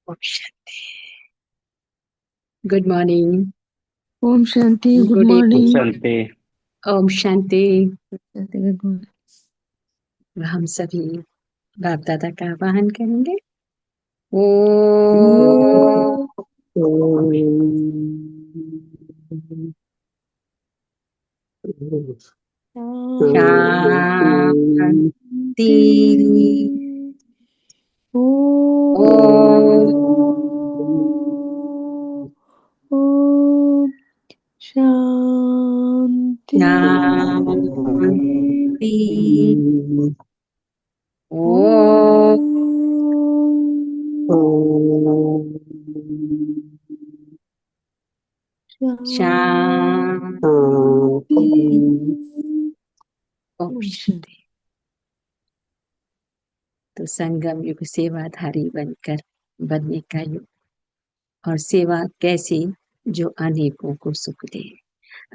ओम शांति। Good morning. ओम शांति। Good good morning. इवनिंग। शांति। ओम शांति। शांति, गुड मॉर्निंग। हम सभी बाप दादा का आवाहन करेंगे। ओ शांति। ओम शांति। शांति। ओ शांति। ओम ओम शांति। शांति। तो संगम युग सेवाधारी बनने का युग। और सेवा कैसी? जो अनेकों को सुख दे।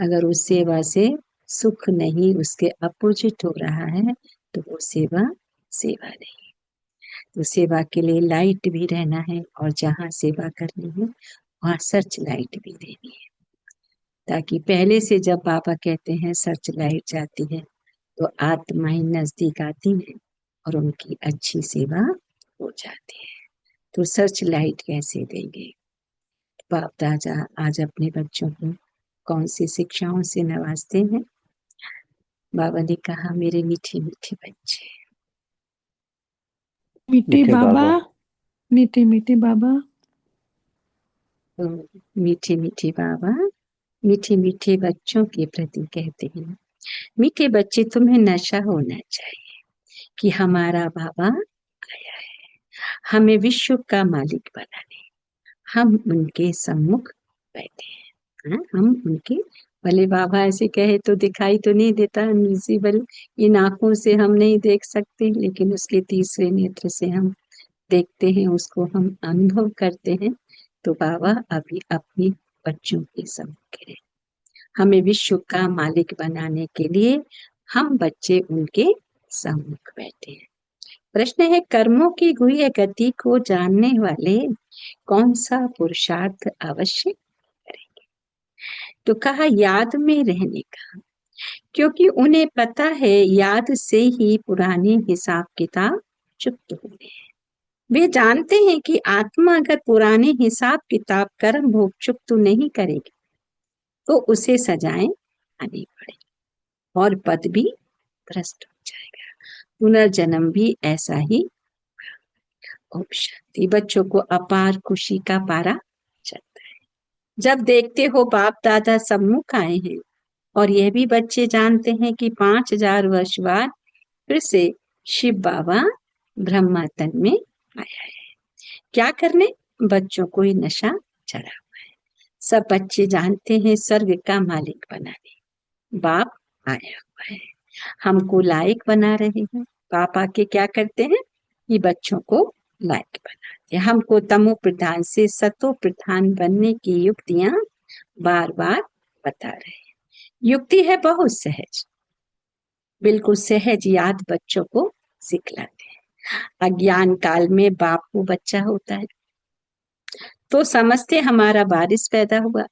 अगर उस सेवा से सुख नहीं, उसके अपोजिट हो रहा है, तो वो सेवा सेवा नहीं। तो सेवा के लिए लाइट भी रहना है, और जहाँ सेवा करनी है वहाँ सर्च लाइट भी देनी है, ताकि पहले से जब बाबा कहते हैं सर्च लाइट जाती है तो आत्माएं नजदीक आती हैं और उनकी अच्छी सेवा हो जाती है। तो सर्च लाइट कैसे देंगे? बाप दादा आज अपने बच्चों को कौन सी शिक्षाओं से नवाजते हैं? बाबा ने कहा, मेरे मीठे मीठे बच्चे। मीठे बाबा, मीठे मीठे बाबा। तो मीठे मीठे बाबा मीठे मीठे बच्चों के प्रति कहते हैं, मीठे बच्चे, तुम्हें नशा होना चाहिए कि हमारा बाबा आया है हमें विश्व का मालिक बनाने। हम उनके सम्मुख बैठे हैं। हम उनके, भले बाबा ऐसे कहे तो दिखाई तो नहीं देता, इनविजिबल, इन आंखों से हम नहीं देख सकते, लेकिन उसके तीसरे नेत्र से हम देखते हैं, उसको हम अनुभव करते हैं। तो बाबा अभी अपने बच्चों के सम्मुख है। हमें विश्व का मालिक बनाने के लिए हम बच्चे उनके सम्मुख बैठे हैं। प्रश्न है, कर्मों की गुह्य गति को जानने वाले कौन सा पुरुषार्थ अवश्य करेंगे? तो कहा, याद में रहने का, क्योंकि उन्हें पता है याद से ही पुराने हिसाब किताब चुप्त होंगे। वे जानते हैं कि आत्मा अगर पुराने हिसाब किताब कर्म भोग चुप्त नहीं करेगी तो उसे सजाएं आनी पड़ेगी और पद भी भ्रष्ट हो जाएगा, पुनर्जन्म भी ऐसा ही। ओम शांति। बच्चों को अपार खुशी का पारा चढ़ता है जब देखते हो बाप दादा सम्मुख आए हैं, और यह भी बच्चे जानते हैं कि 5000 वर्ष बाद फिर से शिव बाबा ब्रह्मा तन में आया है। क्या करने? बच्चों को ही नशा चढ़ा हुआ है। सब बच्चे जानते हैं स्वर्ग का मालिक बनाने बाप आया हुआ है, हमको लायक बना रहे हैं। पापा के क्या करते हैं? ये बच्चों को लायक बनाते हैं। हमको तमो प्रधान से सतो प्रधान बनने की युक्तियां बार बार बता रहे हैं। युक्ति है बहुत सहज, बिल्कुल सहज याद बच्चों को सिखलाते हैं। अज्ञान काल में बाप को बच्चा होता है तो समझते हमारा वारिस पैदा हुआ।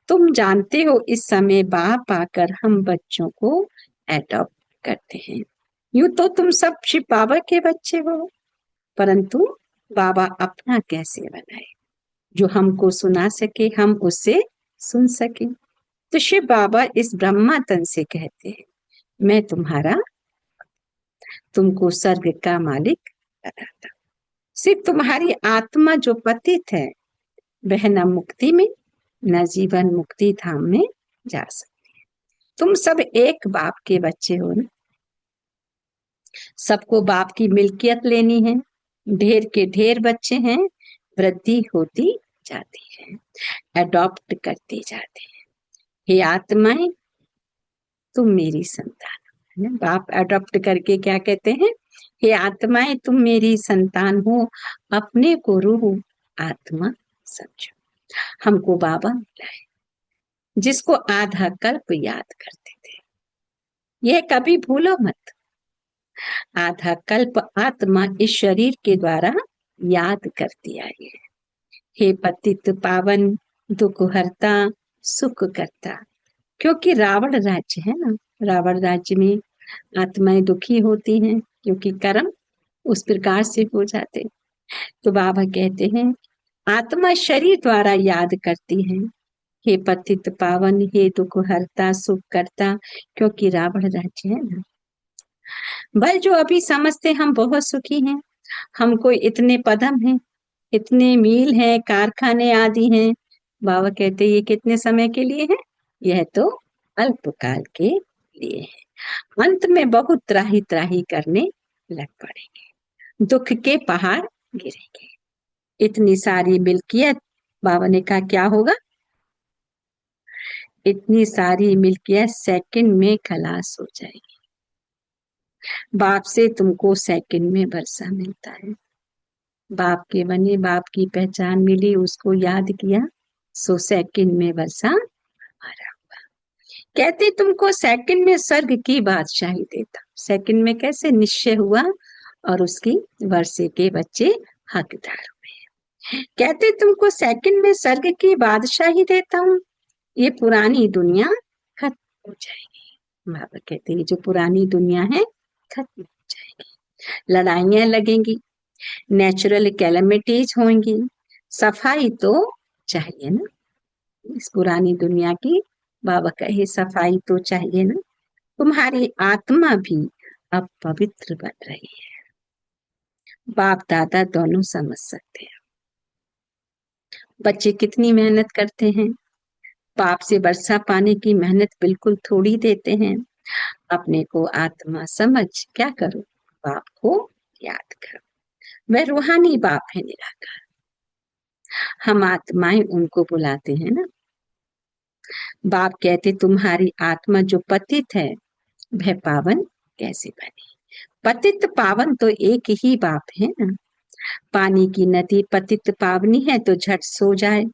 तुम जानते हो इस समय बाप आकर हम बच्चों को एडॉप्ट करते हैं। यूं तो तुम सब शिव बाबा के बच्चे हो, परंतु बाबा अपना कैसे बनाए जो हमको सुना सके, हम उससे सुन सके। तो शिव बाबा इस ब्रह्मा तन से कहते हैं, मैं तुम्हारा, तुमको स्वर्ग का मालिक बनाता हूं। सिर्फ तुम्हारी आत्मा जो पतित है वह न मुक्ति में न जीवन मुक्ति धाम में जा सकती। तुम सब एक बाप के बच्चे हो ना। सबको बाप की मिल्कियत लेनी है। ढेर के ढेर बच्चे हैं, वृद्धि होती जाती है, अडॉप्ट करते जाते हैं। हे आत्माएं, तुम मेरी संतान हो, है ना? बाप अडॉप्ट करके क्या कहते हैं? हे आत्माएं, तुम मेरी संतान हो, अपने को रूह आत्मा समझो। हमको बाबा मिला है जिसको आधा कल्प याद करते थे। यह कभी भूलो मत, आधा कल्प आत्मा इस शरीर के द्वारा याद करती आई है। हे पतित पावन दुख हरता सुख करता। क्योंकि रावण राज्य है ना, रावण राज्य में आत्माएं दुखी होती हैं क्योंकि कर्म उस प्रकार से हो जाते। तो बाबा कहते हैं आत्मा शरीर द्वारा याद करती है, हे पतित पावन, हे दुख हरता सुख करता, क्योंकि रावण राज्य है ना। भाई जो अभी समझते हम बहुत सुखी हैं, हमको इतने पदम हैं, इतने मील हैं, कारखाने आदि हैं, बाबा कहते ये कितने समय के लिए है, यह तो अल्पकाल के लिए है। अंत में बहुत त्राही त्राही करने लग पड़ेंगे, दुख के पहाड़ गिरेंगे। इतनी सारी मिल्कियत, बाबा ने कहा क्या होगा, इतनी सारी मिल्कियत सेकंड में खलास हो जाएगी। बाप से तुमको सेकंड में वर्षा मिलता है। बाप के बने, बाप की पहचान मिली, उसको याद किया, सो सेकंड में वर्षा हमारा हुआ। कहते तुमको सेकंड में स्वर्ग की बादशाही देता। सेकंड में कैसे निश्चय हुआ और उसकी वर्षे के बच्चे हकदार हुए। कहते तुमको सेकंड में स्वर्ग की बादशाही देता हूँ, ये पुरानी दुनिया खत्म हो जाएगी। बाबा कहते हैं जो पुरानी दुनिया है खत्म हो जाएगी, लड़ाइयां लगेंगी, नेचुरल कैलेमिटीज होंगी, सफाई तो चाहिए ना इस पुरानी दुनिया की। बाबा कहे सफाई तो चाहिए ना। तुम्हारी आत्मा भी अब पवित्र बन रही है, बाप दादा दोनों समझ सकते हैं। बच्चे कितनी मेहनत करते हैं, बाप से वर्षा पाने की मेहनत बिल्कुल थोड़ी देते हैं। अपने को आत्मा समझ क्या करो, बाप को याद करो, वह रूहानी बाप है निराकार। हम आत्माएं उनको बुलाते हैं ना। बाप कहते तुम्हारी आत्मा जो पतित है वह पावन कैसे बनी। पतित पावन तो एक ही बाप है ना। पानी की नदी पतित पावनी है तो झट सो जाए,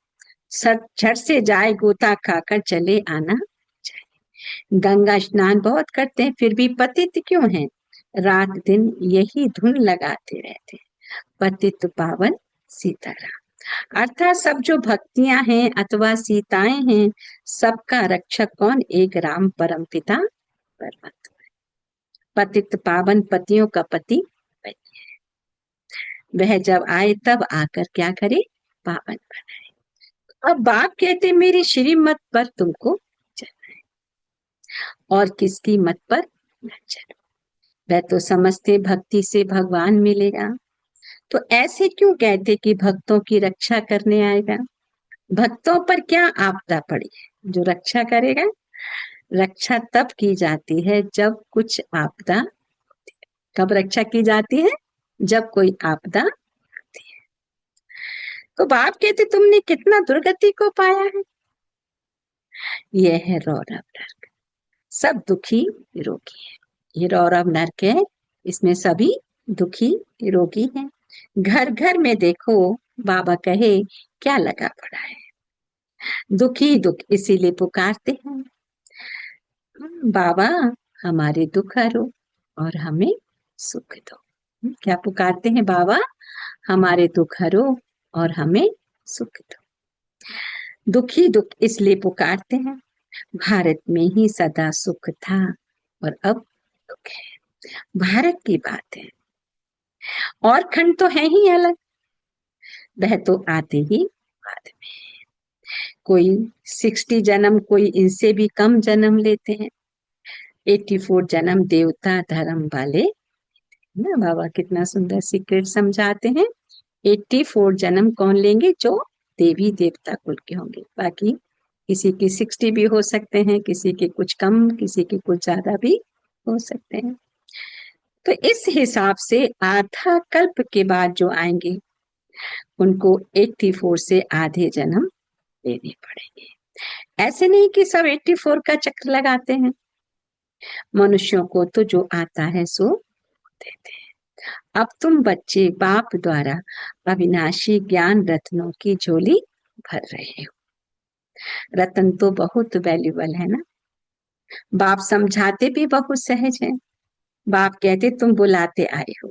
झट से जाए गोता खाकर चले आना चाहिए। गंगा स्नान बहुत करते हैं फिर भी पतित क्यों है, रात दिन यही धुन लगाते रहते हैं। पतित पावन सीताराम, अर्थात सब जो भक्तियां हैं अथवा सीताएं हैं, सबका रक्षक कौन, एक राम परम पिता परमात्मा। पतित पावन पतियों का पति वह जब आए तब आकर क्या करे, पावन बनाए। अब बाप कहते मेरी श्रीमत पर तुमको चलना है और किसकी मत पर न चलो। वह तो समझते भक्ति से भगवान मिलेगा, तो ऐसे क्यों कहते कि भक्तों की रक्षा करने आएगा। भक्तों पर क्या आपदा पड़ी है जो रक्षा करेगा। रक्षा तब की जाती है जब कुछ आपदा होती है। कब रक्षा की जाती है, जब कोई आपदा होती है। तो बाप कहते तुमने कितना दुर्गति को पाया है। यह है रौरव नरक, सब दुखी रोगी है। ये रौरव नरक है, इसमें सभी दुखी रोगी हैं। घर घर में देखो, बाबा कहे क्या लगा पड़ा है, दुखी दुख इसीलिए पुकारते हैं, बाबा हमारे दुख हरो और हमें सुख दो। क्या पुकारते हैं, बाबा हमारे दुख हरो और हमें सुख दो। दुखी दुख इसलिए पुकारते हैं, भारत में ही सदा सुख था और अब दुख है। भारत की बात है, और खंड तो है ही अलग, वह तो आते ही बाद में। कोई 60 जन्म, कोई इनसे भी कम जन्म लेते हैं। 84 जन्म देवता धर्म वाले ना। बाबा कितना सुंदर सीक्रेट समझाते हैं। 84 जन्म कौन लेंगे, जो देवी देवता कुल के होंगे। बाकी किसी के 60 भी हो सकते हैं, किसी के कुछ कम, किसी के कुछ ज्यादा भी हो सकते हैं। तो इस हिसाब से आधा कल्प के बाद जो आएंगे उनको 84 से आधे जन्म लेने पड़ेंगे। ऐसे नहीं कि सब 84 का चक्र लगाते हैं। मनुष्यों को तो जो आता है सो देते हैं। अब तुम बच्चे बाप द्वारा अविनाशी ज्ञान रत्नों की झोली भर रहे हो। रतन तो बहुत वैल्यूबल है ना। बाप समझाते भी बहुत सहज है। बाप कहते तुम बुलाते आए हो,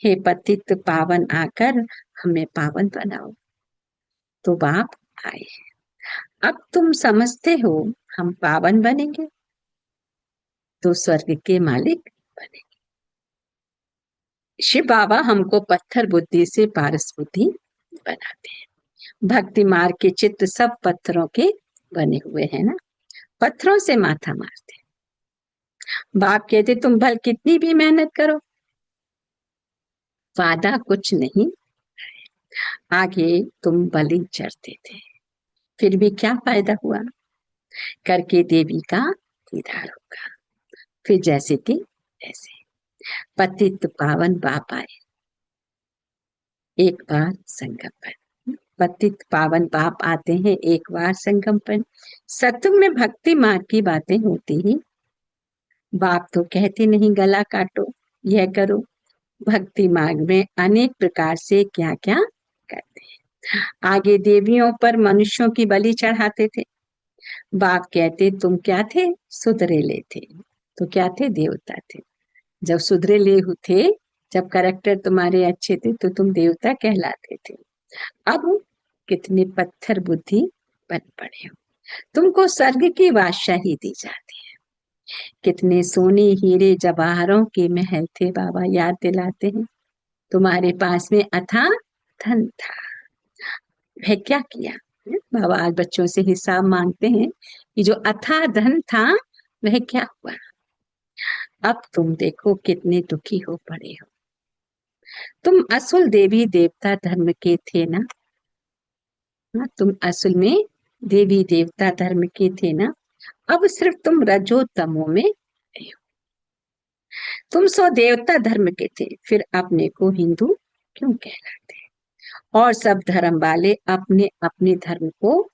हे पतित पावन आकर हमें पावन बनाओ। तो बाप आए। अब तुम समझते हो हम पावन बनेंगे तो स्वर्ग के मालिक बनेंगे। शिव बाबा हमको पत्थर बुद्धि से पारस बुद्धि बनाते हैं। भक्ति मार्ग के चित्र सब पत्थरों के बने हुए हैं ना, पत्थरों से माथा मारते हैं। बाप कहते तुम भल कितनी भी मेहनत करो वादा कुछ नहीं, आगे तुम बलि चढ़ते थे फिर भी क्या फायदा हुआ, करके देवी का दीदार होगा। फिर जैसे थी ऐसे पतित पावन बाप आए एक बार संगम पर। पतित पावन बाप आते हैं एक बार संगम पर। सत्युग में भक्ति मार्ग की बातें होती ही बाप तो कहते नहीं गला काटो यह करो। भक्ति मार्ग में अनेक प्रकार से क्या क्या करते हैं। आगे देवियों पर मनुष्यों की बलि चढ़ाते थे। बाप कहते तुम क्या थे, सुधरेले थे। तो क्या थे, देवता थे। जब सुधरेले थे, जब करेक्टर तुम्हारे अच्छे थे तो तुम देवता कहलाते थे। अब कितने पत्थर बुद्धि बन पड़े हो, तुमको स्वर्ग की बादशाही दी जाती है। कितने सोने हीरे जवाहरों के महल थे, बाबा याद दिलाते हैं। तुम्हारे पास में अथाह धन था, वह क्या किया। बाबा आज बच्चों से हिसाब मांगते हैं कि जो अथाह धन था वह क्या हुआ। अब तुम देखो कितने दुखी हो पड़े हो। तुम असुल देवी देवता धर्म के थे ना, तुम असल में देवी देवता धर्म के थे ना। अब सिर्फ तुम रजो तमो में हो। तुम सो देवता धर्म के थे फिर अपने को हिंदू क्यों कहलाते, और सब धर्म वाले अपने अपने धर्म को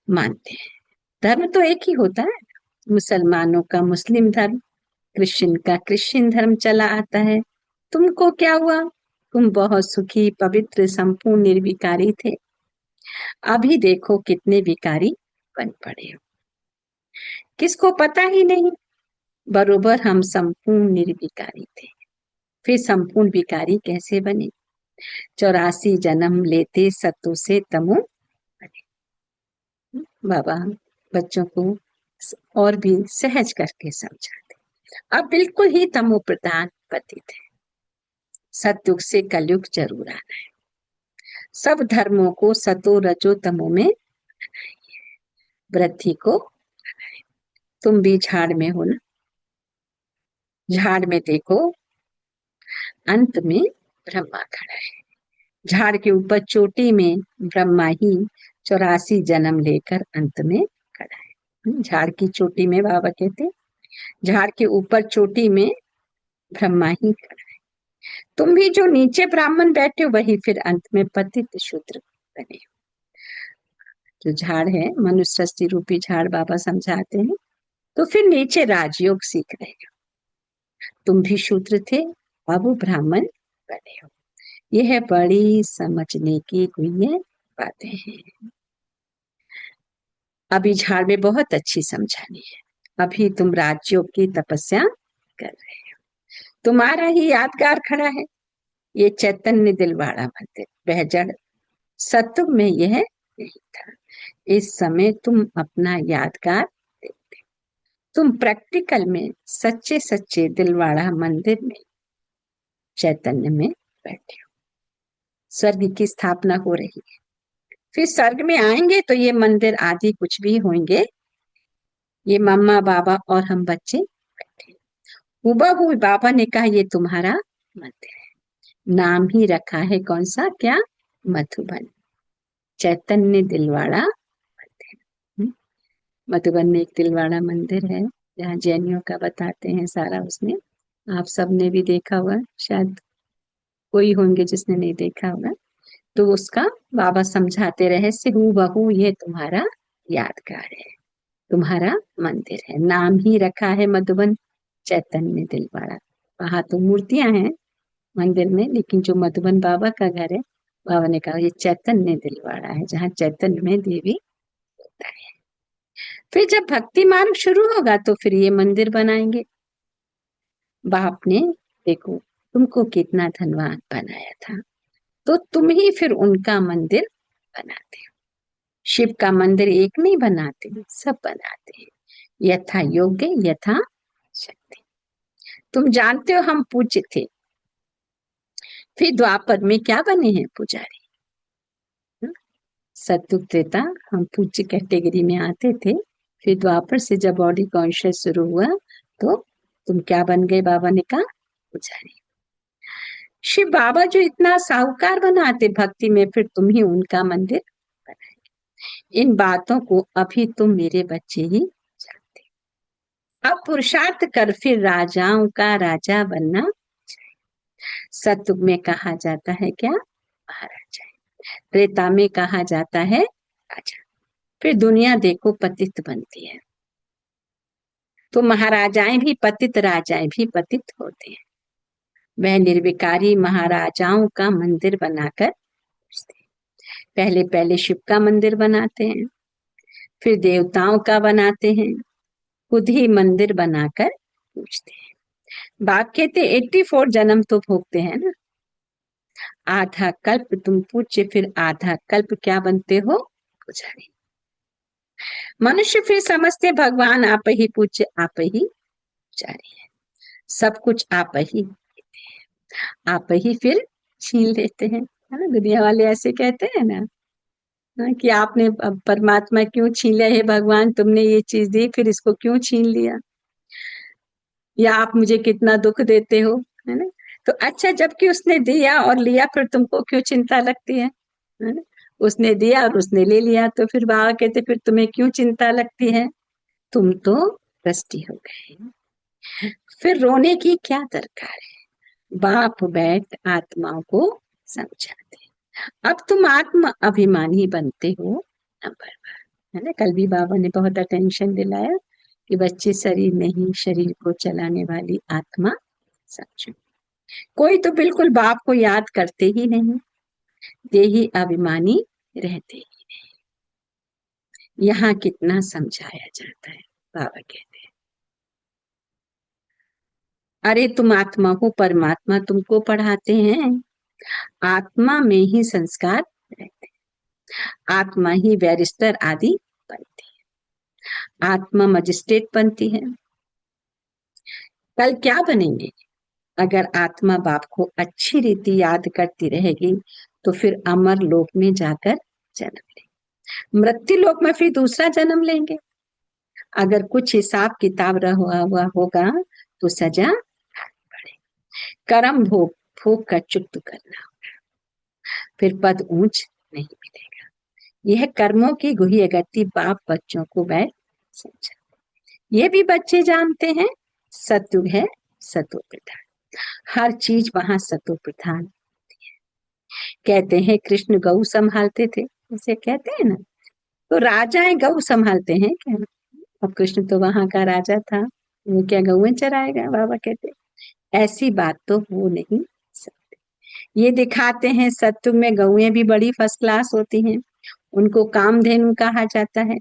मानते हैं। धर्म तो एक ही होता है, मुसलमानों का मुस्लिम धर्म, क्रिश्चियन का क्रिश्चियन धर्म चला आता है। तुमको क्या हुआ, तुम बहुत सुखी पवित्र संपूर्ण निर्विकारी थे। अभी देखो कितने विकारी बन पड़े हो, किसको पता ही नहीं। बरोबर हम संपूर्ण निर्विकारी थे, फिर संपूर्ण विकारी कैसे बने। 84 जन्म लेते सत्व से तमो बने। बाबा बच्चों को और भी सहज करके समझाते। अब बिल्कुल ही तमो प्रधान पति थे। सतयुग से कलयुग जरूर आना है। सब धर्मों को सतो रजो तमो में वृद्धि को। तुम भी झाड़ में हो ना, झाड़ में देखो अंत में ब्रह्मा खड़ा है। झाड़ के ऊपर चोटी में ब्रह्मा ही 84 जन्म लेकर अंत में खड़ा है। झाड़ की चोटी में बाबा कहते, झाड़ के ऊपर चोटी में ब्रह्मा ही खड़ा है। तुम भी जो नीचे ब्राह्मण बैठे हो वही फिर अंत में पतित शूद्र बने हो। जो झाड़ है मनुष्य सृष्टि रूपी झाड़ बाबा समझाते हैं। तो फिर नीचे राजयोग सीख रहे हो। तुम भी शूद्र थे, अब ब्राह्मण बने हो। यह बड़ी समझने की गुह्य बातें हैं। अभी झाड़ में बहुत अच्छी समझानी है। अभी तुम राजयोग की तपस्या कर रहे हो। तुम्हारा ही यादगार खड़ा है, ये चैतन्य दिलवाड़ा मंदिर। वह जड़ सत्युग में यह नहीं था। इस समय तुम अपना यादगार देखते, तुम प्रैक्टिकल में सच्चे सच्चे दिलवाड़ा मंदिर में चैतन्य में बैठे हो। स्वर्ग की स्थापना हो रही है, फिर स्वर्ग में आएंगे तो ये मंदिर आदि कुछ भी होंगे। ये मम्मा बाबा और हम बच्चे बैठे, हुबहू बाबा ने कहा ये तुम्हारा मंदिर है। नाम ही रखा है कौन सा, क्या, मधुबन। चैतन्य दिलवाड़ा मंदिर। मधुबन में एक दिलवाड़ा मंदिर है जहाँ जैनियों का बताते हैं सारा। उसने आप सबने भी देखा होगा, शायद कोई होंगे जिसने नहीं देखा होगा। तो उसका बाबा समझाते रहस्य, हूबहू ये तुम्हारा यादगार है, तुम्हारा मंदिर है। नाम ही रखा है मधुबन चैतन्य दिलवाड़ा। वहां तो मूर्तियां हैं मंदिर में, लेकिन जो मधुबन बाबा का घर है, बाबा ने कहा ये चैतन्य दिलवाड़ा है जहाँ चैतन्य में देवी होता है। फिर जब भक्ति मार्ग शुरू होगा तो फिर ये मंदिर बनाएंगे। बाप ने देखो तुमको कितना धनवान बनाया था, तो तुम ही फिर उनका मंदिर बनाते हो। शिव का मंदिर एक नहीं बनाते, सब बनाते हैं, यथा योग्य यथा शक्ति। तुम जानते हो हम पूज्य थे, फिर द्वापर में क्या बने हैं पुजारी। सतयुग त्रेता हम पूज्य कैटेगरी में आते थे, फिर द्वापर से जब बॉडी कॉन्शियस शुरू हुआ तो तुम क्या बन गए, बाबा ने कहा पुजारी। शिव बाबा जो इतना साहूकार बनाते भक्ति में, फिर तुम ही उनका मंदिर बनाए। इन बातों को अभी तुम मेरे बच्चे ही जानते। अब पुरुषार्थ कर फिर राजाओं का राजा बनना। सतयुग में कहा जाता है क्या, महाराजा। त्रेता में कहा जाता है राजा। फिर दुनिया देखो पतित बनती है, तो महाराजाएं भी पतित, राजाएं भी पतित होते हैं। वह निर्विकारी महाराजाओं का मंदिर बनाकर, पहले पहले शिव का मंदिर बनाते हैं, फिर देवताओं का बनाते हैं, खुद ही मंदिर बनाकर पूजते हैं। बाप कहते 84 जन्म तो भोगते हैं ना। आधा कल्प तुम पूज्य, फिर आधा कल्प क्या बनते हो, पुजारी। मनुष्य फिर समझते भगवान आप ही पूज्य, आप ही पुजारी है, सब कुछ आप ही, आप ही फिर छीन लेते हैं, है ना। दुनिया वाले ऐसे कहते हैं ना, हाँ, कि आपने परमात्मा क्यों छीन लिया, हे भगवान तुमने ये चीज दी फिर इसको क्यों छीन लिया, या आप मुझे कितना दुख देते हो, है ना। तो अच्छा, जबकि उसने दिया और लिया फिर तुमको क्यों चिंता लगती है ना। उसने दिया और उसने ले लिया, तो फिर बाबा कहते फिर तुम्हें क्यों चिंता लगती है, तुम तो ट्रस्टी हो गए, फिर रोने की क्या दरकार है। बाप बैठ आत्माओं को समझाते, अब तुम आत्मा अभिमानी बनते हो, नंबर 1, है ना। कल भी बाबा ने बहुत अटेंशन दिलाया कि बच्चे शरीर नहीं, शरीर को चलाने वाली आत्मा समझो। कोई तो बिल्कुल बाप को याद करते ही नहीं, देही अभिमानी रहते ही। यहाँ कितना समझाया जाता है, बाबा कहते हैं अरे तुम आत्मा हो, परमात्मा तुमको पढ़ाते हैं, आत्मा में ही संस्कार रहते हैं, आत्मा ही बैरिस्टर आदि बनती है, आत्मा मजिस्ट्रेट बनती है। कल क्या बनेंगे, अगर आत्मा बाप को अच्छी रीति याद करती रहेगी तो फिर अमर लोक में जाकर जन्म लेंगे, मृत्यु लोक में फिर दूसरा जन्म लेंगे। अगर कुछ हिसाब किताब रहा हुआ होगा तो सजा पड़े, कर्म भोग भोग कर चुक्त करना, फिर पद ऊंच नहीं मिलेगा। यह कर्मों की गुह्य गति बाप बच्चों को बैठ समझा, ये भी बच्चे जानते हैं। सत्युग है सतो प्रधान, हर चीज वहां सतो प्रधान। कहते हैं कृष्ण गौ संभालते थे, उसे कहते हैं ना, तो राजाएं गौ संभालते हैं क्या, अब कृष्ण तो वहां का राजा था, वो क्या गौएं चराएगा, बाबा कहते ऐसी बात तो हो नहीं सकती। ये दिखाते हैं सत्युग में गौएं भी बड़ी फर्स्ट क्लास होती हैं, उनको कामधेनु कहा जाता है,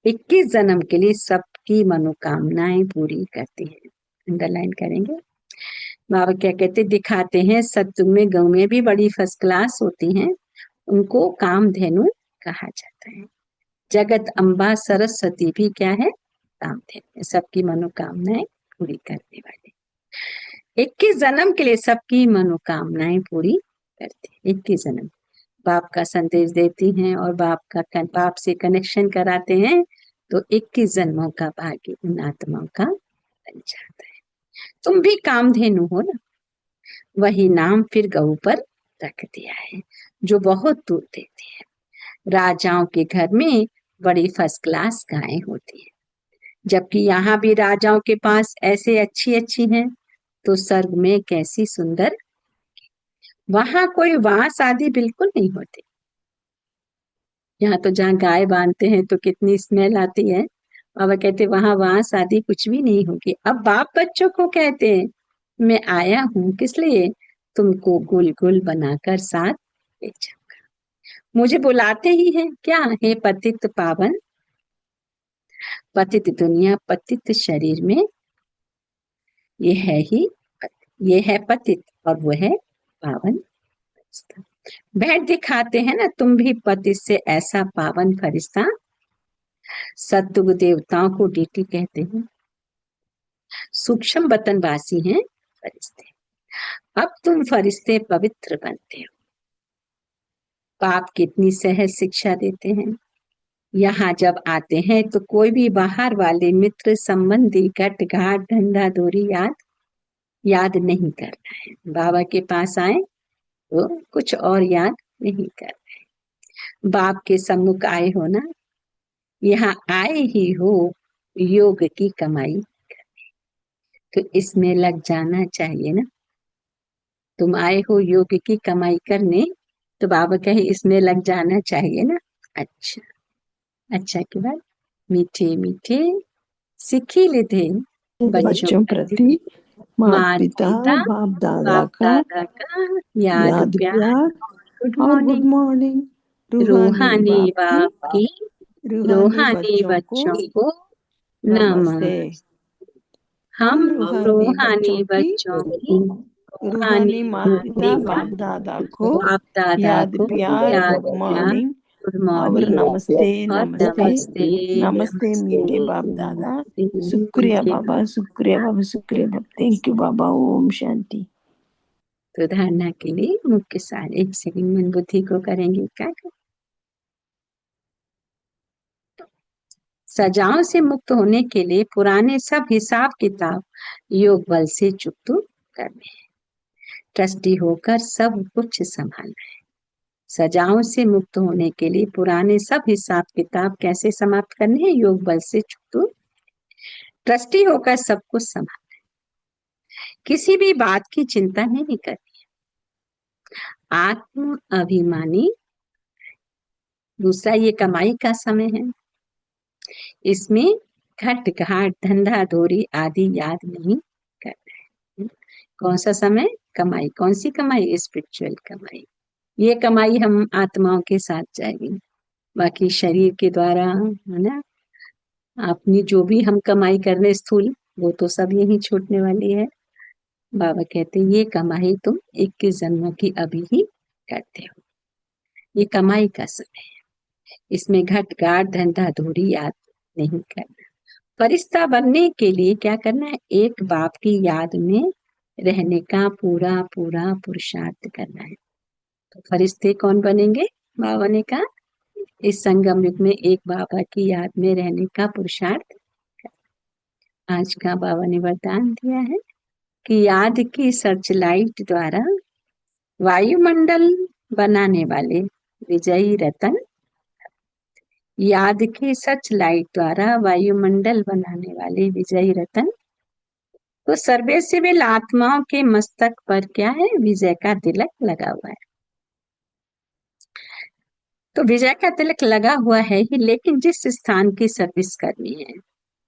21 जन्म के लिए सबकी मनोकामनाएं पूरी करती है। अंडरलाइन करेंगे, बाबा क्या कहते दिखाते हैं सत्युग में गौएं भी बड़ी फर्स्ट क्लास होती हैं, उनको कामधेनु कहा जाता है। जगत अम्बा सरस्वती भी क्या है, कामधेनु, सबकी मनोकामनाएं पूरी करने वाली। 21 जन्म के लिए सबकी मनोकामनाएं पूरी करती है। 21 जन्म बाप का संदेश देती हैं और बाप से कनेक्शन कराते हैं, तो 21 जन्मों का भाग्य उन आत्माओं का बन जाता है। तुम भी कामधेनु हो ना, वही नाम फिर गऊ पर रख दिया है जो बहुत दूध देती है। राजाओं के घर में बड़ी फर्स्ट क्लास गायें होती है, जबकि यहाँ भी राजाओं के पास ऐसे अच्छी अच्छी हैं, तो स्वर्ग में कैसी सुंदर, वहां कोई वास आदि बिल्कुल नहीं होती। यहाँ तो जहाँ गाय बांधते हैं तो कितनी स्मेल आती है, बाबा कहते वहां वास आदि कुछ भी नहीं होगी। अब बाप बच्चों को कहते हैं मैं आया हूँ किस लिए, तुमको गुल गुल बनाकर साथ ले जाऊंगा। मुझे बुलाते ही हैं क्या, हे पतित पावन, पतित दुनिया पतित शरीर में ये है ही ये है पतित और वो है पावन फरिश्ता। भेंट दिखाते हैं ना तुम भी पतित से ऐसा पावन फरिश्ता। सत्युग देवताओं को डीटी कहते हैं, सूक्ष्म वतनवासी हैं फरिश्ते। अब तुम फरिश्ते पवित्र बनते हो। पाप कितनी सहज शिक्षा देते हैं। यहाँ जब आते हैं तो कोई भी बाहर वाले मित्र संबंधी घट घाट धंधा दोरी याद नहीं करना है। बाबा के पास आए तो कुछ और याद नहीं करना है। बाप के सम्मुख आए हो ना, यहाँ आए ही हो योग की कमाई, तो इसमें लग जाना चाहिए ना। तुम आए हो योग की कमाई करने, तो बाबा कहे इसमें लग जाना चाहिए ना। अच्छा, अच्छा के बाद मीठे मीठे सिक्खी लेते बच्चों बच्चों प्रति प्रति माता माता पिता पिता बाप दादा बाप का दादा का याद याद प्यार। प्यार गुड और गुड मॉर्निंग। मॉर्निंग। रूहानी रूहानी बाप की बाप की रूहानी रूहानी बच्चों को बच्चों को नमस्ते। नमः। हम हम रूहानी रूहानी बच्चों की बच्चों की रूहानी रूहानी माता पिता पिता बाप दादा को बाप दादा याद को प्यार याद गुड प्यार। मॉर्निंग गुड और मॉर्निंग नमस्ते और नमस्ते नमस्ते नमस्ते नमस्ते मीठे बाप दादा। नमस्ते शुक्रिया मीठे। बाबा, शुक्रिया बाबा, शुक्रिया बाबा। Thank you Baba. ओम शांति। तो धारणा के लिए मुख्य सार एक सेकंड मन बुद्धि को करेंगे क्या। सजाओं से मुक्त होने के लिए पुराने सब हिसाब किताब योग बल से चुकतो करने हैं। ट्रस्टी होकर सब कुछ संभालना है। सजाओं से मुक्त होने के लिए पुराने सब हिसाब किताब कैसे समाप्त करने हैं, योग बल से चुकतो ट्रस्टी होकर सब कुछ संभालना है। किसी भी बात की चिंता नहीं करनी। आत्म अभिमानी। दूसरा, ये कमाई का समय है, इसमें घट घाट धंधा धोरी आदि याद नहीं करना है। कौन सा समय, कमाई, कौन सी कमाई, स्पिरिचुअल कमाई। ये कमाई हम आत्माओं के साथ जाएगी, बाकी शरीर के द्वारा है ना, अपनी जो भी हम कमाई कर रहे स्थूल, वो तो सब यही छूटने वाली है। बाबा कहते हैं ये कमाई तुम 21 जन्मों की अभी ही करते हो। ये कमाई का समय है, इसमें घट घाट धंधा धूरी याद नहीं करना। फरिश्ता बनने के लिए क्या करना है, एक बाप की याद में रहने का पूरा पूरा पुरुषार्थ करना है। तो फरिश्ते कौन बनेंगे, बाबा ने कहा इस संगम युग में एक बाबा की याद में रहने का पुरुषार्थ। आज का बाबा ने वरदान दिया है कि याद की सर्च लाइट द्वारा वायुमंडल बनाने वाले विजयी रतन। याद की सच लाइट द्वारा वायुमंडल बनाने वाले विजयी रतन। तो सर्वेसिविल आत्माओं के मस्तक पर क्या है, विजय का तिलक लगा हुआ है। तो विजय का तिलक लगा हुआ है ही, लेकिन जिस स्थान की सर्विस करनी है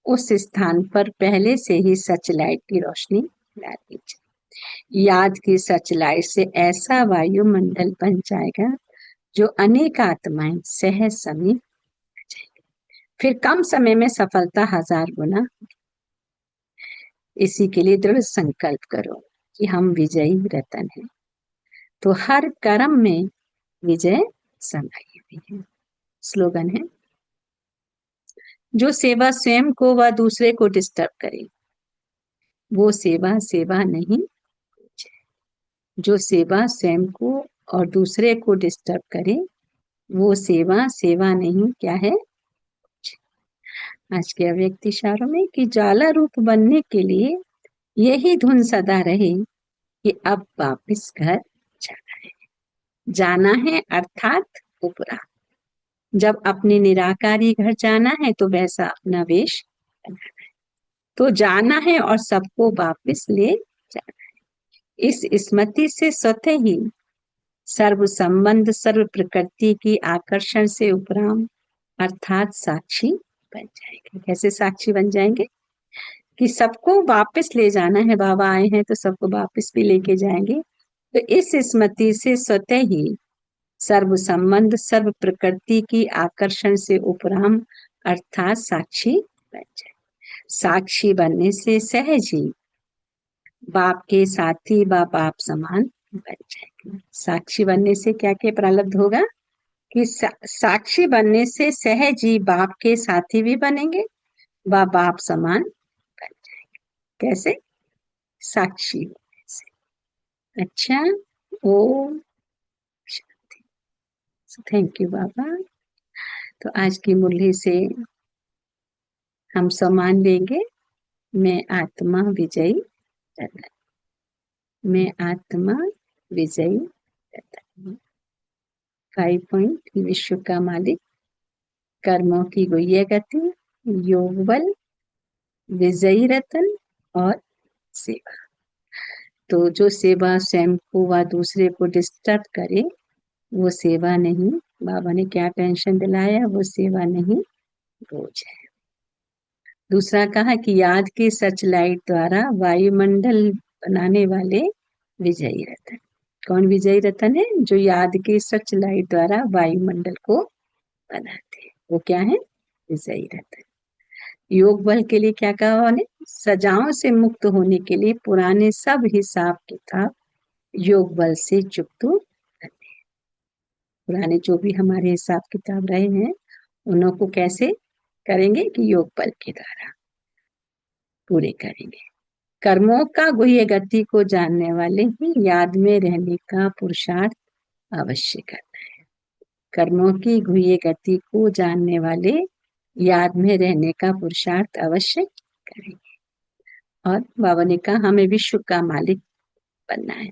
उस स्थान पर पहले से ही सच लाइट की रोशनी डाल दीजिए। याद की सच लाइट से ऐसा वायुमंडल बन जाएगा जो अनेक आत्माएं सहज समीप आ जाएंगी। फिर कम समय में सफलता 1000 गुना। इसी के लिए दृढ़ संकल्प करो कि हम विजयी रतन हैं, तो हर कर्म में विजय समाई हुई है। स्लोगन है, जो सेवा स्वयं को व दूसरे को डिस्टर्ब करे वो सेवा सेवा नहीं। जो सेवा स्वयं को और दूसरे को डिस्टर्ब करे वो सेवा सेवा नहीं, क्या है। आज के अव्यक्त इशारों में कि ज्वाला रूप बनने के लिए यही धुन सदा रहे कि अब वापिस घर जाना है। जाना है अर्थात उपरा। जब अपने निराकारी घर जाना है तो वैसा अपना वेश बनाना है। तो जाना है और सबको वापिस ले जाना है। इस स्मृति से स्वतः ही सर्व संबंध सर्व प्रकृति की आकर्षण से उपराम अर्थात साक्षी बन जाएंगे। कैसे साक्षी बन जाएंगे, कि सबको वापस ले जाना है, बाबा आए हैं तो सबको वापस भी लेके जाएंगे। तो इस स्मृति से स्वतः ही सर्व संबंध सर्व प्रकृति की आकर्षण से उपराम अर्थात साक्षी बन जाए। साक्षी बनने से सहज ही बाप के साथी व बाप समान बन जाएंगे। साक्षी बनने से क्या क्या प्रारब्ध होगा कि साक्षी बनने से सहज ही बाप के साथी भी बनेंगे व बाप समान बन जाएंगे। कैसे? साक्षी होने से। अच्छा, ओम शांति। थैंक यू बाबा। तो आज की मुरली से हम सम्मान लेंगे। मैं आत्मा विजयी रहता हूँ। मैं आत्मा विजयी रहता हूँ। 5 पॉइंट। विश्व का मालिक, कर्मों की गुह्य गति, योग बल, विजयी रतन और सेवा। तो जो सेवा स्वयं को व दूसरे को डिस्टर्ब करे वो सेवा नहीं। बाबा ने क्या टेंशन दिलाया, वो सेवा नहीं, बोझ है। दूसरा कहा कि याद की सच लाइट द्वारा वायुमंडल बनाने वाले विजयी रतन। कौन विजयी रतन है? जो याद की सच लाइट द्वारा वायुमंडल को बनाते हैं, वो क्या है? विजयी रतन। योग बल के लिए क्या कहा उन्होंने? सजाओं से मुक्त होने के लिए पुराने सब हिसाब किताब योग बल से चुकतो करने हैं। पुराने जो भी हमारे हिसाब किताब रहे हैं उन्हों को कैसे करेंगे कि योग बल के द्वारा पूरे करेंगे। कर्मों का गुह्य गति को जानने वाले ही याद में रहने का पुरुषार्थ अवश्य करना है। कर्मों की गुह्य गति को जानने वाले याद में रहने का पुरुषार्थ अवश्य करेंगे। और बाबा ने कहा हमें विश्व का मालिक बनना है।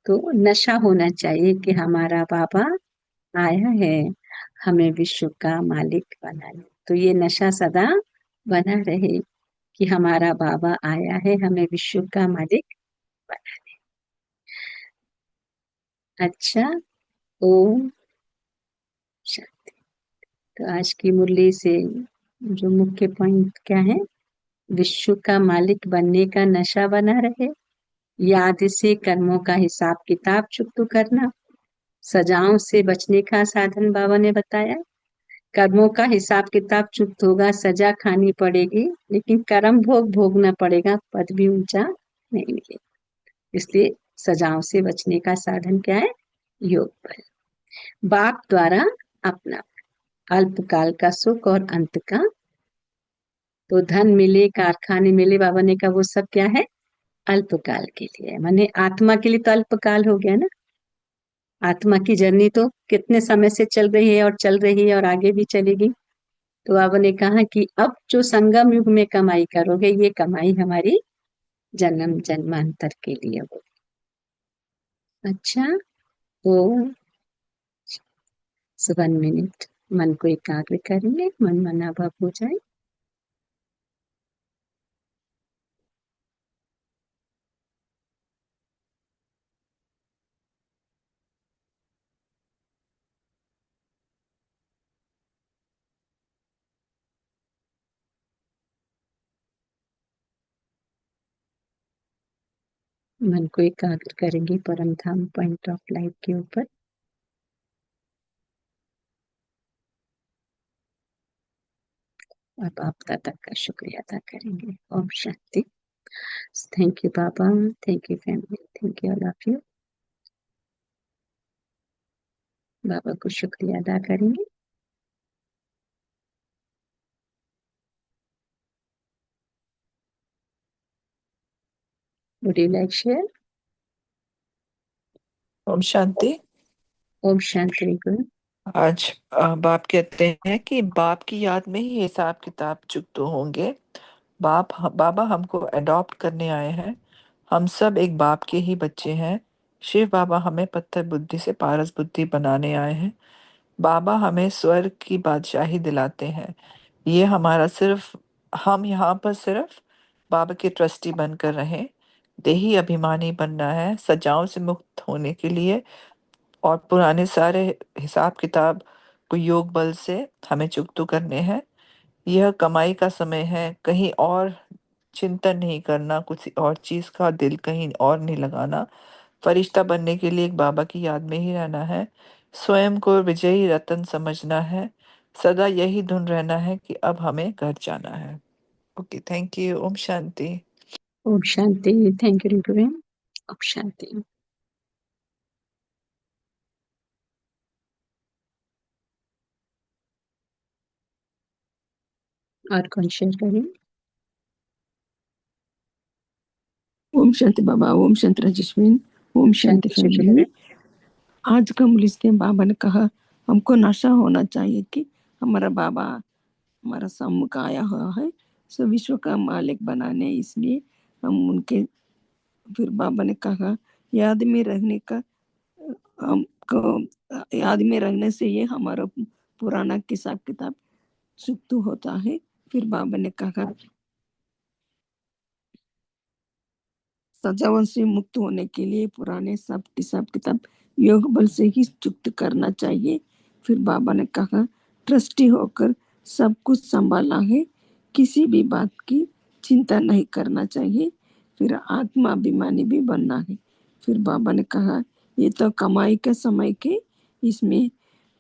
तो नशा होना चाहिए कि हमारा बाबा आया है हमें विश्व का मालिक बनाने। तो ये नशा सदा बना रहे कि हमारा बाबा आया है हमें विश्व का मालिक बनाने। अच्छा, ओम शांति। तो आज की मुरली से जो मुख्य पॉइंट क्या है? विश्व का मालिक बनने का नशा बना रहे, याद से कर्मों का हिसाब किताब चुकतो करना, सजाओं से बचने का साधन बाबा ने बताया। कर्मों का हिसाब किताब चुप्त होगा, सजा खानी पड़ेगी लेकिन कर्म भोग भोगना पड़ेगा, पद भी ऊंचा नहीं मिलेगा। इसलिए सजाओं से बचने का साधन क्या है? योग बल। बाप द्वारा अपना अल्पकाल का सुख और अंत का, तो धन मिले कारखाने मिले, बाबा ने कहा वो सब क्या है? अल्पकाल के लिए है। माने आत्मा के लिए तो अल्पकाल हो गया ना। आत्मा की जर्नी तो कितने समय से चल रही है और चल रही है और आगे भी चलेगी। तो बाबा ने कहा कि अब जो संगम युग में कमाई करोगे ये कमाई हमारी जन्म जन्मांतर के लिए हो। अच्छा, तो 1 मिनट मन को एकाग्र करेंगे, मन मनाभाव हो जाए। मन को एकाग्र करेंगे परम धाम पॉइंट ऑफ लाइट के ऊपर। अब आप दादा का शुक्रिया अदा करेंगे। ओम शांति। Thank you Baba, thank you family, thank you all of you. बाबा को शुक्रिया अदा करेंगे। Would you like share? ओम शांति। ओम शांति गुरु। आज बाप कहते हैं कि बाप की याद में ही हिसाब किताब चुकते होंगे। बाबा हमको अडॉप्ट करने आए हैं। हम सब एक बाप के ही बच्चे हैं। शिव बाबा हमें पत्थर बुद्धि से पारस बुद्धि बनाने आए हैं। बाबा हमें स्वर्ग की बादशाही दिलाते हैं। ये हमारा सिर्फ हम यहाँ पर सिर्फ बाबा के ट्रस्टी बनकर रहें। देही अभिमानी बनना है सजाओं से मुक्त होने के लिए, और पुराने सारे हिसाब किताब को योग बल से हमें चुकतो करने हैं। यह कमाई का समय है, कहीं और चिंतन नहीं करना, कुछ और चीज का दिल कहीं और नहीं लगाना। फरिश्ता बनने के लिए एक बाबा की याद में ही रहना है। स्वयं को विजयी रतन समझना है। सदा यही धुन रहना है कि अब हमें घर जाना है। Okay, thank you. ओम शांति। ओम शांति। थैंक यू रिंकू बहन। ओम शांति। और कौन शेयर करें? ओम शांति बाबा, ओम शांति राजेश्वरी, ओम शांति सुशीला फैमिली। बहन। आज का मुलिस्ते बाबा ने कहा हमको नशा होना चाहिए कि हमारा बाबा हमारा सम्मुख आया हुआ है, सो विश्व का मालिक बनाने, इसलिए हम उनके। फिर बाबा ने कहा याद में रहने का हमको, याद में रहने से ये हमारा पुराना हिसाब किताब चुकता होता है। फिर बाबा ने कहा सजावन से मुक्त होने के लिए पुराने सब हिसाब किताब योग बल से ही चुक्त करना चाहिए। फिर बाबा ने कहा ट्रस्टी होकर सब कुछ संभालना है, किसी भी बात की चिंता नहीं करना चाहिए। फिर आत्मा अभिमानी भी बनना है। फिर बाबा ने कहा ये तो कमाई का समय के, इसमें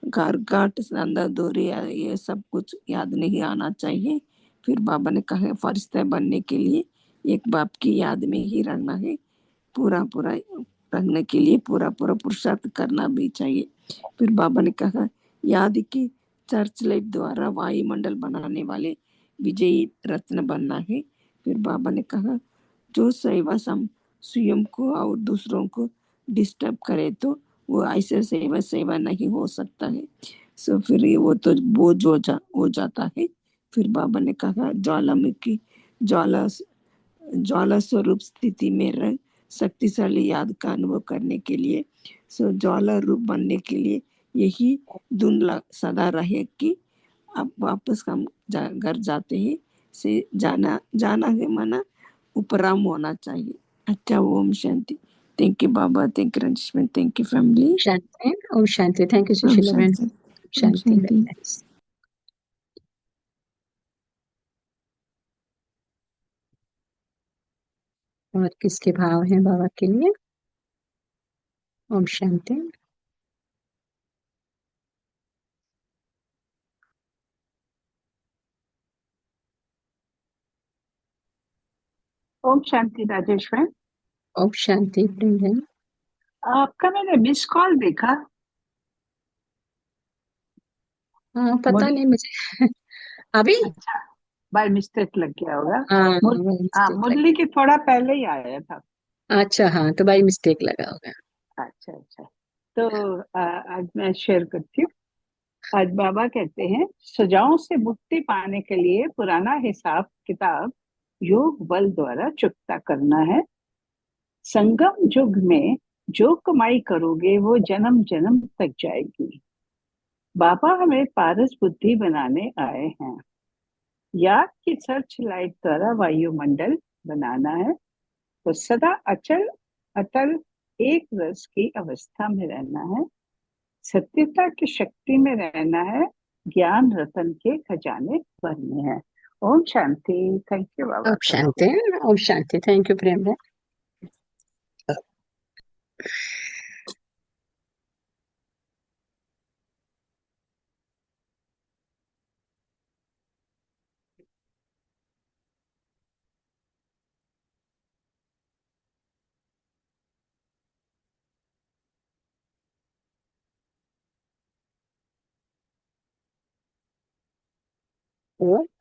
घर घाट अंदर दूरी ये सब कुछ याद नहीं आना चाहिए। फिर बाबा ने कहा फरिश्ता बनने के लिए एक बाप की याद में ही रहना है, पूरा पूरा रहने के लिए पूरा पूरा पुरुषार्थ करना भी चाहिए। फिर बाबा ने कहा याद की चर्च लाइट द्वारा वायुमंडल बनाने वाले विजयी रत्न बनना है। फिर बाबा ने कहा जो सेवा सम स्वयं को और दूसरों को डिस्टर्ब करे तो वो ऐसे सेवा सेवा नहीं हो सकता है। सो फिर ये वो तो बोझ हो जाता है। फिर बाबा ने कहा ज्वालामुखी ज्वाला ज्वाला स्वरूप स्थिति में रह शक्तिशाली याद का अनुभव करने के लिए, सो ज्वाला रूप बनने के लिए यही धुन सदा रहे कि अब वापस हम घर जाते हैं से जाना जाना है मना उपराम होना चाहिए। अच्छा, ओम शांति। Thank you Baba, thank you Ranjish, thank you family. शांति। ओम शांति। थैंक यू ओम सुशीला बहन। शांति। ओम शांति। वेरी शांति। नाइस। और किसके भाव हैं बाबा के लिए? ओम शांति। ओम शांति राजेश भाई। ओम शांति बहन। आपका मैंने मिस कॉल देखा। हाँ, पता नहीं मुझे। अभी? अच्छा, बाय मिस्टेक लग गया होगा। हाँ, मुर, वही हाँ, मिस्टेक लग मुरली के थोड़ा पहले ही आया था। गया। अच्छा, हाँ, तो बाई मिस्टेक लगा होगा। अच्छा अच्छा। तो आज मैं शेयर करती हूँ। आज बाबा कहते हैं सजाओं से मुक्ति पाने के लिए पुराना हिसाब किताब योग बल द्वारा चुकता करना है। संगम युग में जो कमाई करोगे वो जन्म जन्म तक जाएगी। बाबा हमें पारस बुद्धि बनाने आए हैं। याद की सर्च लाइट द्वारा वायुमंडल बनाना है, तो सदा अचल अटल एक रस की अवस्था में रहना है। सत्यता की शक्ति में रहना है, ज्ञान रतन के खजाने भरने हैं। ओम शांति। Thank you Baba. ओम शांति। ओम शांति। थैंक यू प्रेम बहन।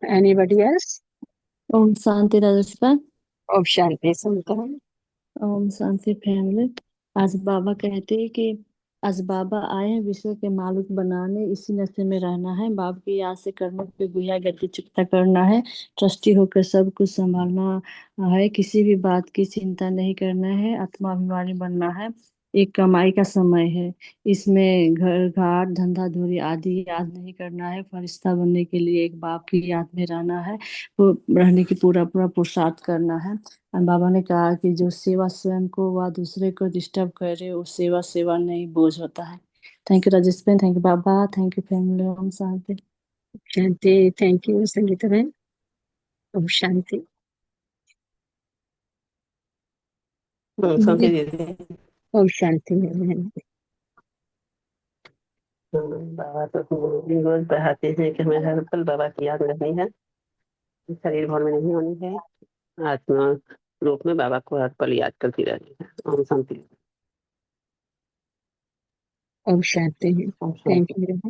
Anybody else? ओम शांति राजस्थान। ओम शांति। सुनता हूँ। ओम शांति फैमिली। आज बाबा कहते हैं कि आज बाबा आए हैं विश्व के मालिक बनाने, इसी नशे में रहना है, बाप की याद से कर्मों पे गुया गति चुकता करना है, ट्रस्टी होकर सब कुछ संभालना है, किसी भी बात की चिंता नहीं करना है, आत्माभिमानी बनना है। एक कमाई का समय है, इसमें घर घाट धंधा धूरी आदि याद नहीं करना है, फरिश्ता बनने के लिए एक बाप की याद में रहना है, वो रहने की पूरा पूरा पुरुषार्थ करना है। और बाबा ने कहा कि जो सेवा स्वयं को व दूसरे को डिस्टर्ब करे वो सेवा सेवा नहीं बोझ होता है। थैंक यू राजेश भाई, thank you Baba, thank you family. ओम शांति। शांति। थैंक यू संगीता बहन। ओम शांति। शांति दीदी। ओम शांति मेरी बहन। बाबा तो रोज बढ़ाते हैं कि हमें हर पल बाबा की याद रखनी है, शरीर भर में नहीं होनी है। आत्मा रूप में बाबा को हर पल याद करती रहनी है। ओम शांति। ओम शांति। ओम थैंक शांति। यू।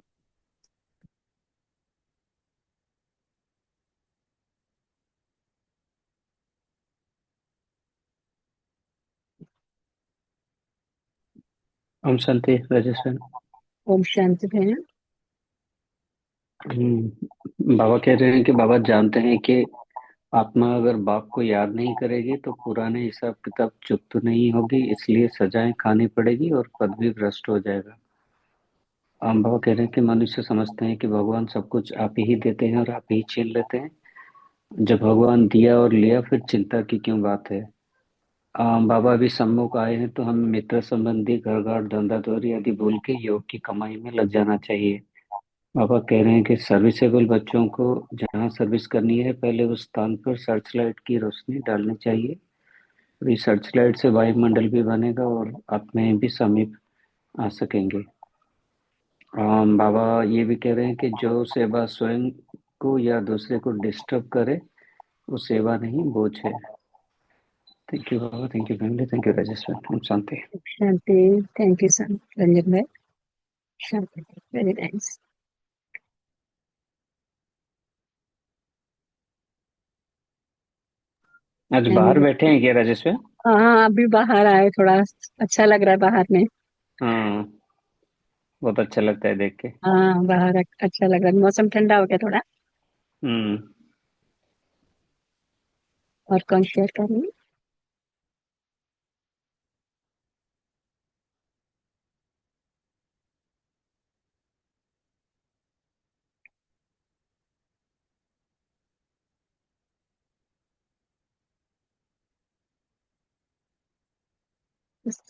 ओम शांति राजेश्वर। ओम शांति भैया। बाबा कह रहे हैं कि बाबा जानते हैं कि आत्मा अगर बाप को याद नहीं करेगी तो पुराने हिसाब किताब चुप्त नहीं होगी, इसलिए सजाएं खानी पड़ेगी और पद भी भ्रष्ट हो जाएगा। बाबा कह रहे हैं कि मनुष्य समझते हैं कि भगवान सब कुछ आप ही देते हैं और आप ही छीन लेते हैं। जब भगवान दिया और लिया फिर चिंता की क्यों बात है। बाबा अभी सम्मुख आए हैं तो हमें मित्र संबंधी घर गाड़ धंधा दौरी आदि भूल के योग की कमाई में लग जाना चाहिए। बाबा कह रहे हैं कि सर्विसेबल बच्चों को जहाँ सर्विस करनी है पहले उस स्थान पर सर्च लाइट की रोशनी डालनी चाहिए। और इस सर्च लाइट से वायुमंडल भी बनेगा और आप में भी समीप आ सकेंगे। बाबा ये भी कह रहे हैं कि जो सेवा स्वयं को या दूसरे को डिस्टर्ब करे वो सेवा नहीं बोझ है। Thank you Baba. Thank you family. Thank you Rajeshwar. ओम शांति। शांति। थैंक यू सर रंजन भाई। शांति। Very nice. आज बाहर बैठे हैं क्या राजेश्वर? हाँ अभी बाहर आए, थोड़ा अच्छा लग रहा है बाहर में। हाँ, बहुत अच्छा लगता है देख के। हाँ बाहर अच्छा लग रहा है, मौसम ठंडा हो गया थोड़ा। हम्म। और कौन शेयर करेंगे?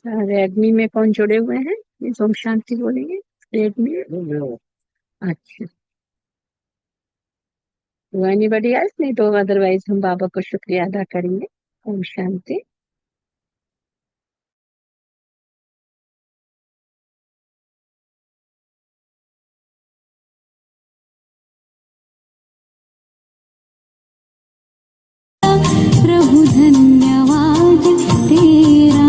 रेडमी में कौन जुड़े हुए हैं? ये ओम शांति बोलेंगे। रेडमी। अच्छा, तो एनीबडी एल्स? नहीं तो अदरवाइज हम बाबा को शुक्रिया अदा करेंगे। ओम शांति। प्रभु धन्यवाद तेरा।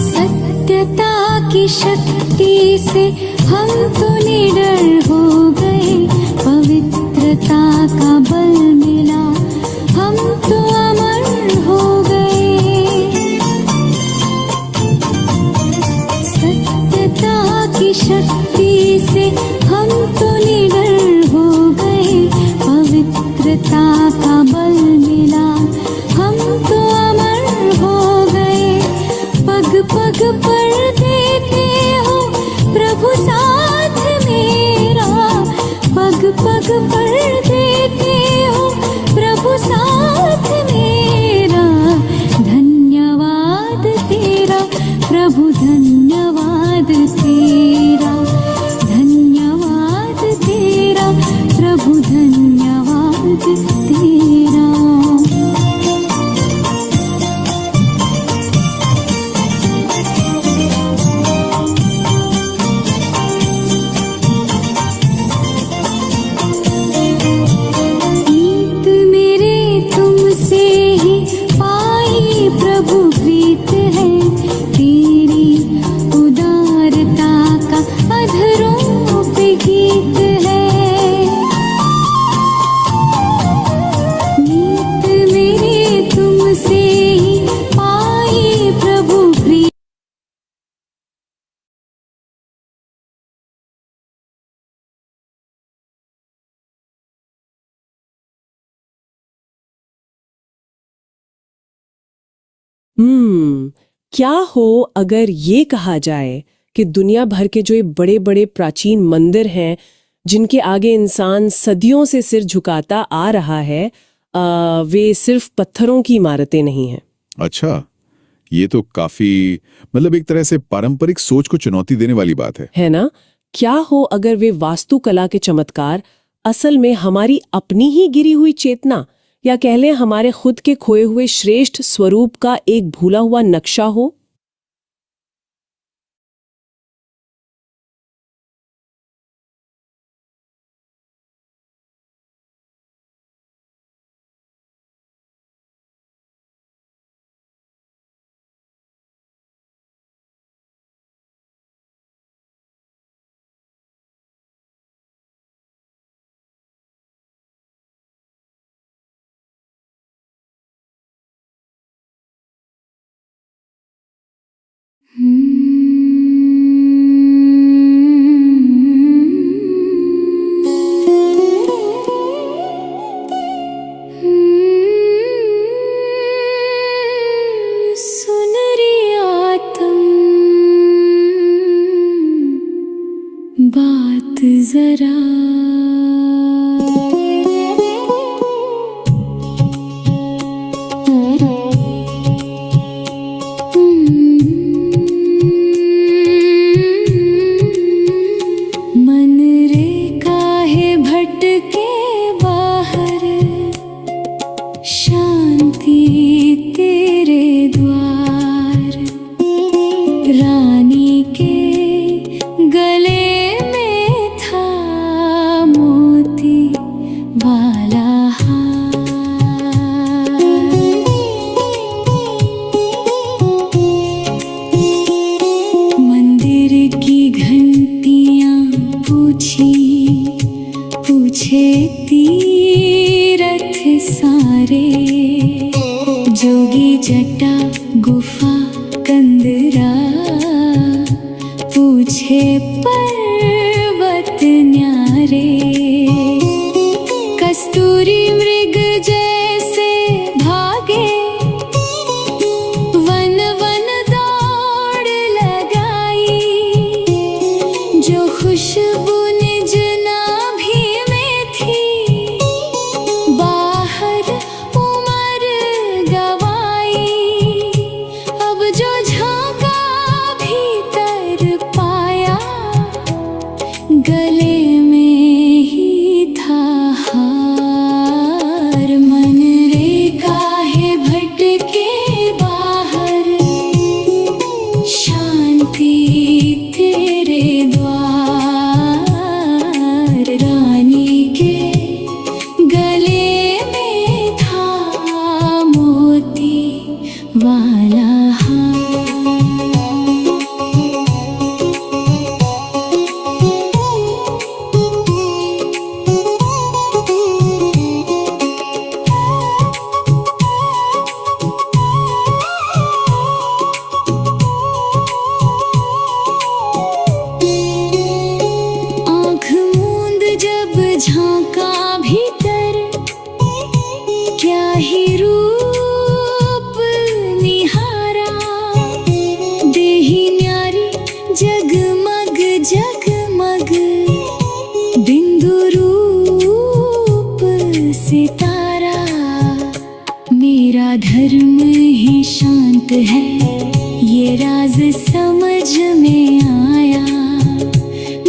सत्यता की शक्ति से हम तो निडर हो गए, पवित्रता का बल मिला हम तो अमर हो गए। सत्यता की शक्ति से हम तो निडर हो गए, पवित्रता का बल मिला हम तो अमर हो गए। पग पग पर देते हो प्रभु साथ मेरा, पग पग पर देते हो प्रभु साथ मेरा। धन्यवाद तेरा प्रभु, धन्यवाद तेरा, धन्यवाद तेरा प्रभु, धन्यवाद तेरा। प्रीत मेरे तुमसे ही पाई प्रभु, प्रीत है तेरी उदारता का अधरों पे गीत है। प्रीत मेरे तुमसे ही पाई प्रभु, प्रीत क्या हो अगर ये कहा जाए कि दुनिया भर के जो ये बड़े बड़े प्राचीन मंदिर हैं जिनके आगे इंसान सदियों से सिर झुकाता आ रहा है, वे सिर्फ पत्थरों की इमारतें नहीं हैं। अच्छा, ये तो काफी मतलब एक तरह से पारंपरिक सोच को चुनौती देने वाली बात है है ना? क्या हो अगर वे वास्तुकला के चमत्कार असल में हमारी अपनी ही गिरी हुई चेतना, या कह लें हमारे खुद के खोए हुए श्रेष्ठ स्वरूप का एक भूला हुआ नक्शा हो? सुन रे आत्म बात जरा, मन रे काहे भटके बाहर, शांति तेरे द्वार, रानी के गले में था मोती वाला हार। मंदिर की घंटियां पूछी, पूछे तीरथ सारे, जोगी जटा गुफा कंदरा, पूछे पर्वत न्यारे। कस्तूरी मृग जैसे भागे, वन वन दौड़ लगाई, जो खुशबू निज नाभि में थी, बाहर उमर गवाई। अब जो झांका भीतर पाया, गले में ही था हार। मन रे काहे भटके बाहर, शांति तेरे द्वार, रानी के गले में था मोती वाला हार। आँख मूंद जब झांका भीतर, क्या ही रूप निहारा। देही न्यारी जगमग जगमग, बिंदु रूप सितारा। मेरा धर्म ही शांत है, ये राज समझ में आया।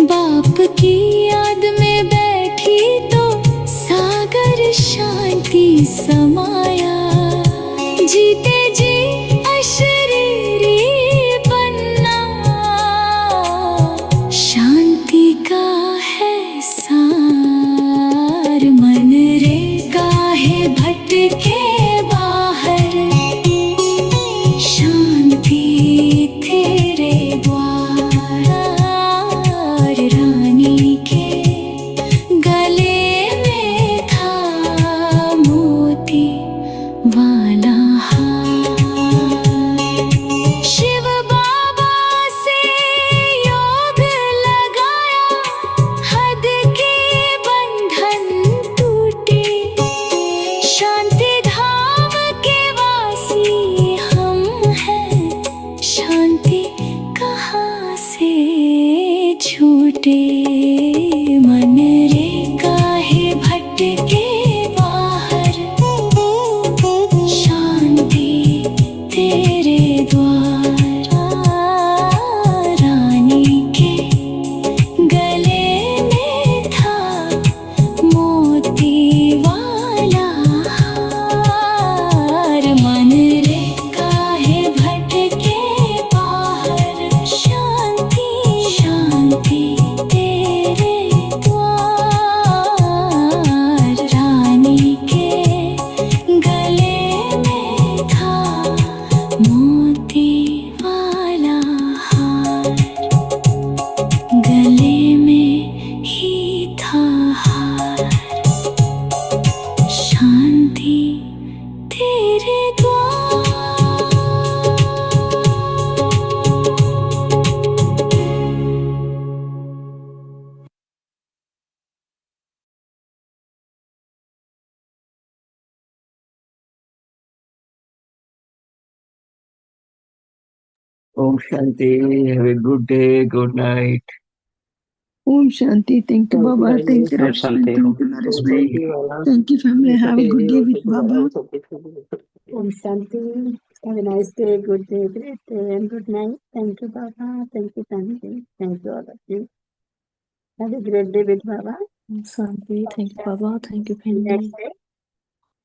बाप की याद में बैठी तो सागर शांति समाया। जीते जी अशरीरी बनना, शांति का है सार। मन रे काहे भटके बाहर, शांति तेरे द्वार, रानी के गले में था मोती Om Shanti. Have a good day. Good night. Om Shanti. Thank you, Thank you, Baba. Hari. Thank you, Om Rashmi. Shanti. Thank you, Om Nareshbhai. Shanti Baba. Thank you, family. Have a good day with Baba. Om Shanti. Have a nice day, good day, great day, and good night. Thank you, Baba. Thank you, family. Thank you, all of you. Have a great day with Baba. Santi, thank you, Baba. Thank you, family. Next day.